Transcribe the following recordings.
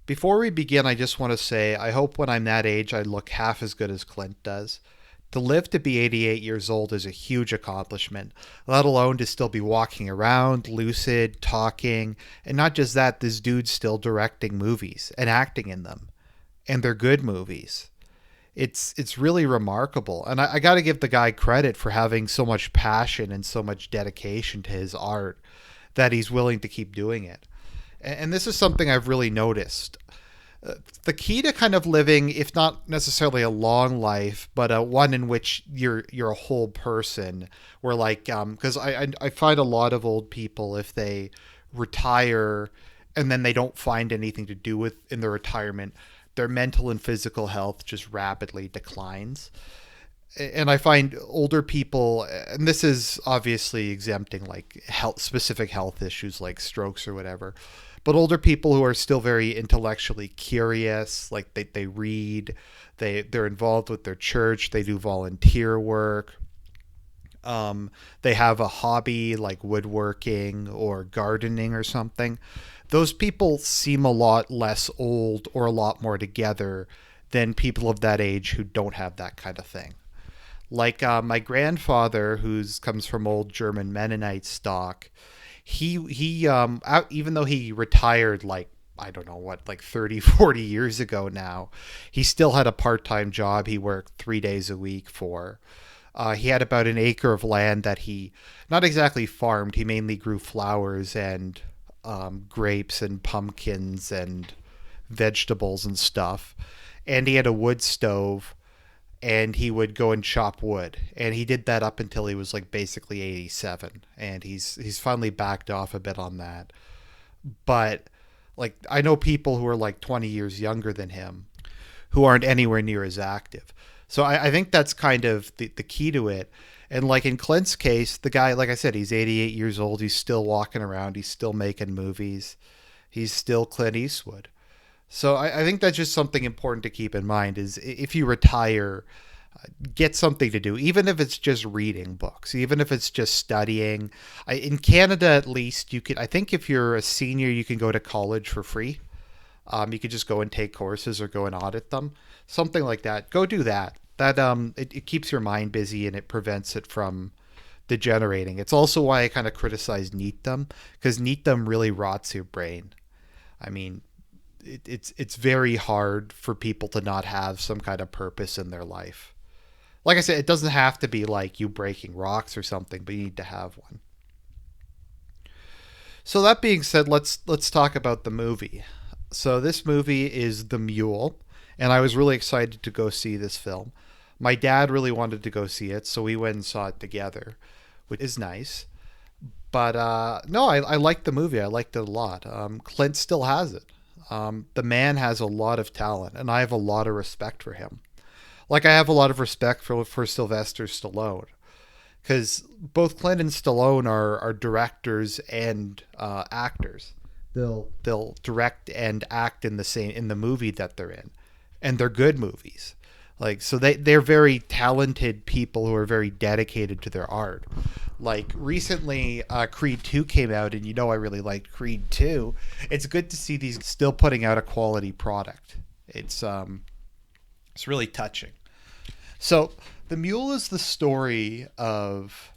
Before we begin, I just want to say I hope when I'm that age I look half as good as Clint does. To live to be 88 years old is a huge accomplishment, let alone to still be walking around, lucid, talking, and not just that, this dude's still directing movies and acting in them. And they're good movies. It's really remarkable. And I got to give the guy credit for having so much passion and so much dedication to his art that he's willing to keep doing it. And this is something I've really noticed. The key to kind of living, if not necessarily a long life, but one in which you're a whole person, where like because I find a lot of old people, if they retire and then they don't find anything to do with in their retirement, their mental and physical health just rapidly declines. And I find older people, and this is obviously exempting like health, specific health issues like strokes or whatever, but older people who are still very intellectually curious, like they read, they're involved with their church, they do volunteer work, they have a hobby like woodworking or gardening or something. Those people seem a lot less old or a lot more together than people of that age who don't have that kind of thing. Like my grandfather, who's comes from old German Mennonite stock, even though he retired like I don't know what, like 30, 40 years ago now, he still had a part-time job he worked 3 days a week for. He had about an acre of land that he not exactly farmed. He mainly grew flowers and grapes and pumpkins and vegetables and stuff. And he had a wood stove, and he would go and chop wood. And he did that up until he was like basically 87. And he's finally backed off a bit on that. But like I know people who are like 20 years younger than him who aren't anywhere near as active. So I think that's kind of the key to it. And like in Clint's case, the guy, like I said, he's 88 years old. He's still walking around. He's still making movies. He's still Clint Eastwood. So I think that's just something important to keep in mind is if you retire, get something to do, even if it's just reading books, even if it's just studying. In Canada, at least, you could, I think if you're a senior, you can go to college for free. You could just go and take courses or go and audit them, something like that. Go do that. It keeps your mind busy and it prevents it from degenerating. It's also why I kind of criticize NEATdom, because NEATdom really rots your brain. I mean, it's very hard for people to not have some kind of purpose in their life. Like I said, it doesn't have to be like you breaking rocks or something, but you need to have one. So that being said, let's talk about the movie. So this movie is The Mule, and I was really excited to go see this film. My dad really wanted to go see it, so we went and saw it together, which is nice. But no, I liked the movie. I liked it a lot. Clint still has it. The man has a lot of talent, and I have a lot of respect for him. Like I have a lot of respect for Sylvester Stallone, because both Clint and Stallone are directors and actors. They'll direct and act in the movie that they're in, and they're good movies. Like so they're very talented people who are very dedicated to their art. Like recently, Creed 2 came out, and I really liked Creed 2. It's good to see these still putting out a quality product. It's really touching. So The Mule is the story of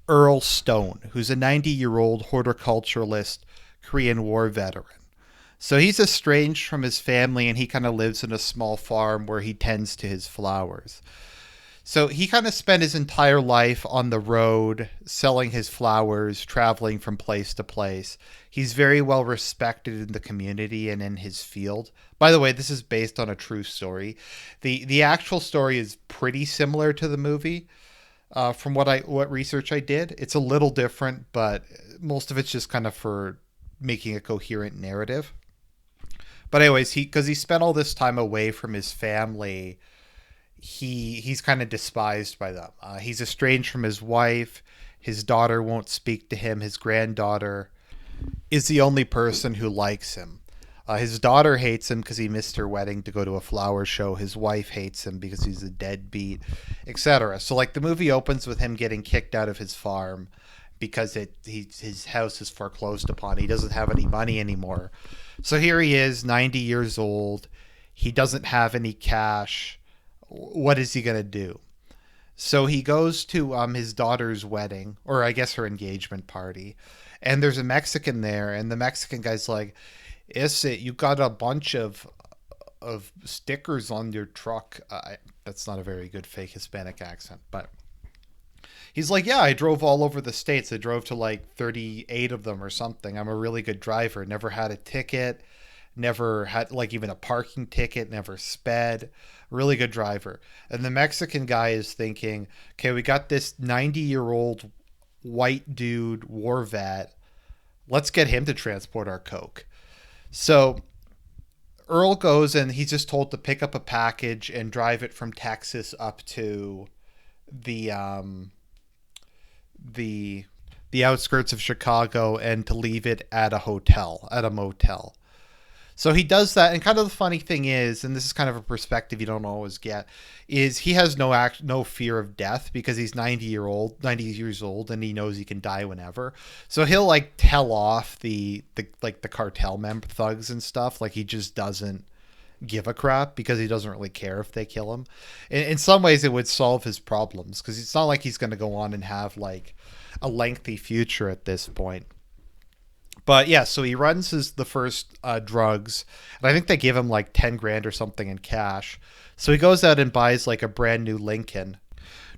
Earl Stone, who's a 90-year-old horticulturalist Korean War veteran. So he's estranged from his family, and he kind of lives in a small farm where he tends to his flowers. So he kind of spent his entire life on the road, selling his flowers, traveling from place to place. He's very well respected in the community and in his field. By the way, this is based on a true story. The actual story is pretty similar to the movie. From what research I did, it's a little different, but most of it's just kind of for making a coherent narrative. But anyways, because he spent all this time away from his family, he's kind of despised by them. He's estranged from his wife. His daughter won't speak to him. His granddaughter is the only person who likes him. His daughter hates him because he missed her wedding to go to a flower show. His wife hates him because he's a deadbeat, etc. So like the movie opens with him getting kicked out of his farm because his house is foreclosed upon. He doesn't have any money anymore. So here he is, 90 years old. He doesn't have any cash. What is he going to do? So he goes to his daughter's wedding, or I guess her engagement party, and there's a Mexican there, and the Mexican guy's like, "Is it you got a bunch of stickers on your truck?" That's not a very good fake Hispanic accent, but he's like, "Yeah, I drove all over the states. I drove to like 38 of them or something. I'm a really good driver. Never had a ticket, never had like even a parking ticket, never sped. Really good driver." And the Mexican guy is thinking, "Okay, we got this 90-year-old white dude war vet. Let's get him to transport our coke." So Earl goes and he's just told to pick up a package and drive it from Texas up to the the the outskirts of Chicago and to leave it at a hotel, at a motel. So he does that, and kind of the funny thing is, and this is kind of a perspective you don't always get, is he has no fear of death because he's 90 years old, and he knows he can die whenever. So he'll like tell off the cartel member thugs and stuff, like he just doesn't give a crap because he doesn't really care if they kill him. In some ways, it would solve his problems because it's not like he's going to go on and have like a lengthy future at this point. But yeah, so he runs the first drugs, and I think they give him like 10 grand or something in cash. So he goes out and buys like a brand new Lincoln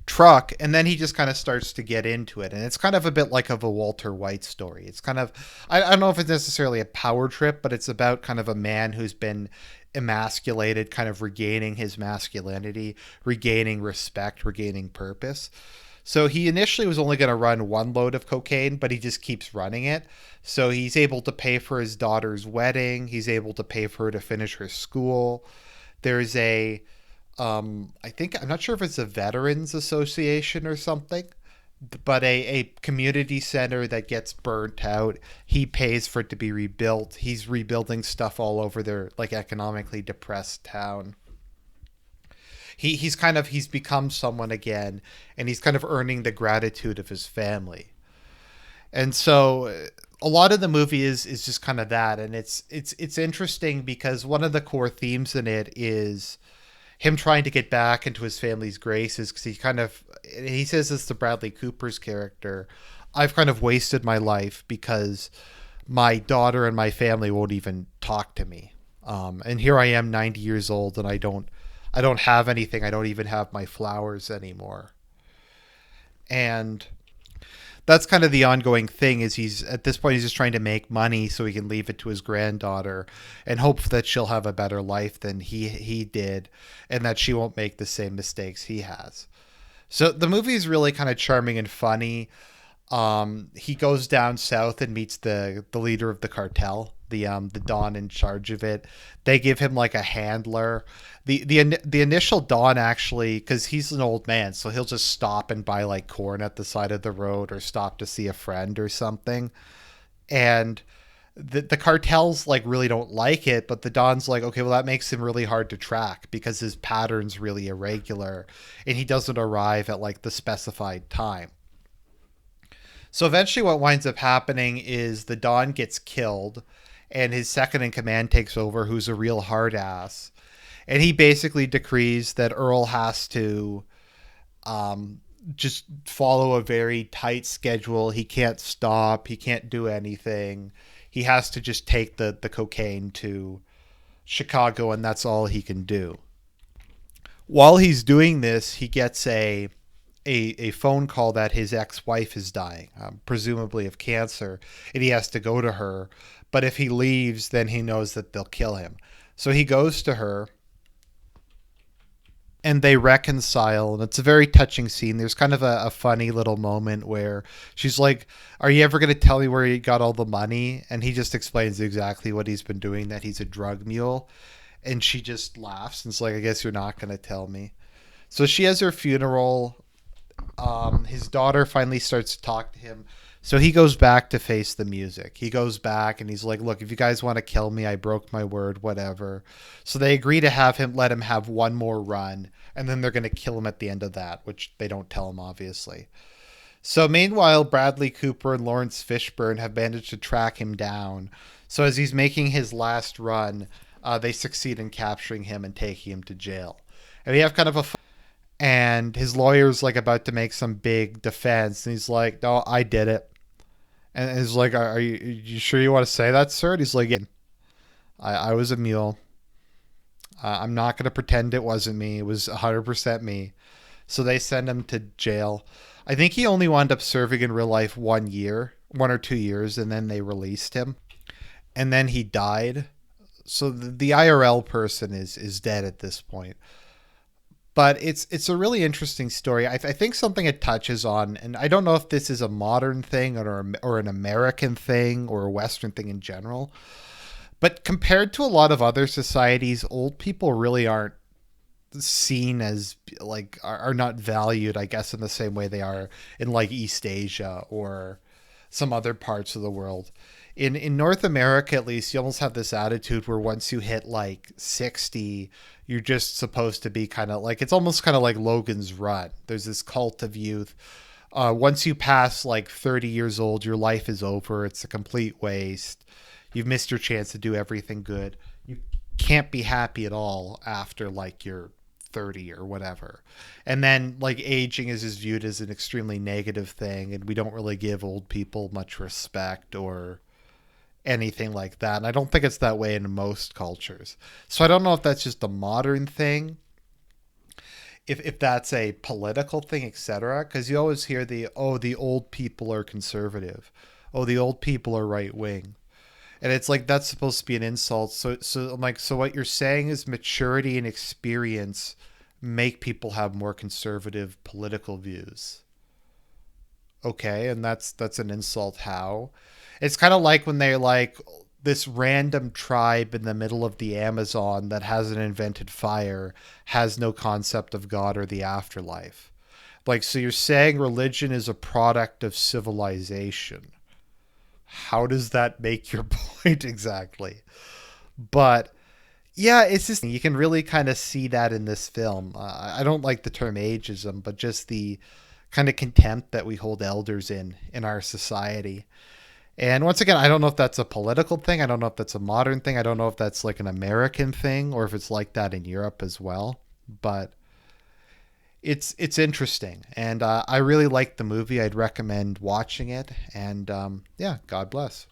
truck, and then he just kind of starts to get into it. And it's kind of a bit like of a Walter White story. It's kind of, I don't know if it's necessarily a power trip, but it's about kind of a man who's been emasculated, kind of regaining his masculinity, regaining respect, regaining purpose. So he initially was only going to run one load of cocaine, but he just keeps running it. So he's able to pay for his daughter's wedding. He's able to pay for her to finish her school. There's I think, I'm not sure if it's a veterans association or something, but a community center that gets burnt out. He pays for it to be rebuilt. He's rebuilding stuff all over their like economically depressed town. He's become someone again, and he's kind of earning the gratitude of his family. And so a lot of the movie is just kind of that, and it's interesting because one of the core themes in it is him trying to get back into his family's graces, because he says this to Bradley Cooper's character: "I've kind of wasted my life because my daughter and my family won't even talk to me, and here I am 90 years old, and I don't have anything. I don't even have my flowers anymore." And that's kind of the ongoing thing, is he's at this point he's just trying to make money so he can leave it to his granddaughter and hope that she'll have a better life than he did, and that she won't make the same mistakes he has. So the movie is really kind of charming and funny. He goes down south and meets the leader of the cartel, the Don in charge of it. They give him like a handler. The initial Don, actually, because he's an old man, so he'll just stop and buy like corn at the side of the road, or stop to see a friend or something. And the cartels like really don't like it, but the Don's like, okay, well, that makes him really hard to track because his pattern's really irregular, and he doesn't arrive at like the specified time. So eventually what winds up happening is the Don gets killed, and his second in command takes over, who's a real hard ass. And he basically decrees that Earl has to just follow a very tight schedule. He can't stop. He can't do anything. He has to just take the cocaine to Chicago, and that's all he can do. While he's doing this, he gets a phone call that his ex-wife is dying, presumably of cancer, and he has to go to her. But if he leaves, then he knows that they'll kill him. So he goes to her, and they reconcile, and it's a very touching scene. There's kind of a funny little moment where she's like, "Are you ever going to tell me where you got all the money?" And he just explains exactly what he's been doing, that he's a drug mule. And she just laughs and is like, "I guess you're not going to tell me." So she has her funeral. His daughter finally starts to talk to him. So he goes back to face the music. He goes back and he's like, "Look, if you guys want to kill me, I broke my word, whatever." So they agree to let him have one more run, and then they're going to kill him at the end of that, which they don't tell him, obviously. So meanwhile, Bradley Cooper and Lawrence Fishburne have managed to track him down. So as he's making his last run, they succeed in capturing him and taking him to jail. And we have kind of a and his lawyer's like about to make some big defense, and he's like, "No, I did it." And he's like, "Are you sure you want to say that, sir?" And he's like, "Yeah, I was a mule. I'm not going to pretend it wasn't me. It was 100% me." So they send him to jail. I think he only wound up serving in real life 1 year, 1 or 2 years, and then they released him. And then he died. So the IRL person is dead at this point. But it's a really interesting story. I think something it touches on, and I don't know if this is a modern thing or an American thing or a Western thing in general. But compared to a lot of other societies, old people really aren't seen as like are not valued, I guess, in the same way they are in like East Asia or some other parts of the world. In North America, at least, you almost have this attitude where once you hit like 60, you're just supposed to be kind of like, it's almost kind of like Logan's Run. There's this cult of youth. Once you pass like 30 years old, your life is over. It's a complete waste. You've missed your chance to do everything good. You can't be happy at all after like you're 30 or whatever. And then like aging is just viewed as an extremely negative thing, and we don't really give old people much respect or anything like that. And I don't think it's that way in most cultures. So I don't know if that's just a modern thing, if that's a political thing, etc. Because you always hear the old people are conservative, oh the old people are right wing, and it's like that's supposed to be an insult. So I'm like, so what you're saying is maturity and experience make people have more conservative political views. Okay, and that's an insult. How? It's kind of like when they're like this random tribe in the middle of the Amazon that hasn't invented fire has no concept of God or the afterlife. Like, so you're saying religion is a product of civilization. How does that make your point exactly? But yeah, it's just you can really kind of see that in this film. I don't like the term ageism, but just the kind of contempt that we hold elders in our society. And once again, I don't know if that's a political thing. I don't know if that's a modern thing. I don't know if that's like an American thing or if it's like that in Europe as well. But it's interesting, and I really like the movie. I'd recommend watching it. And yeah, God bless.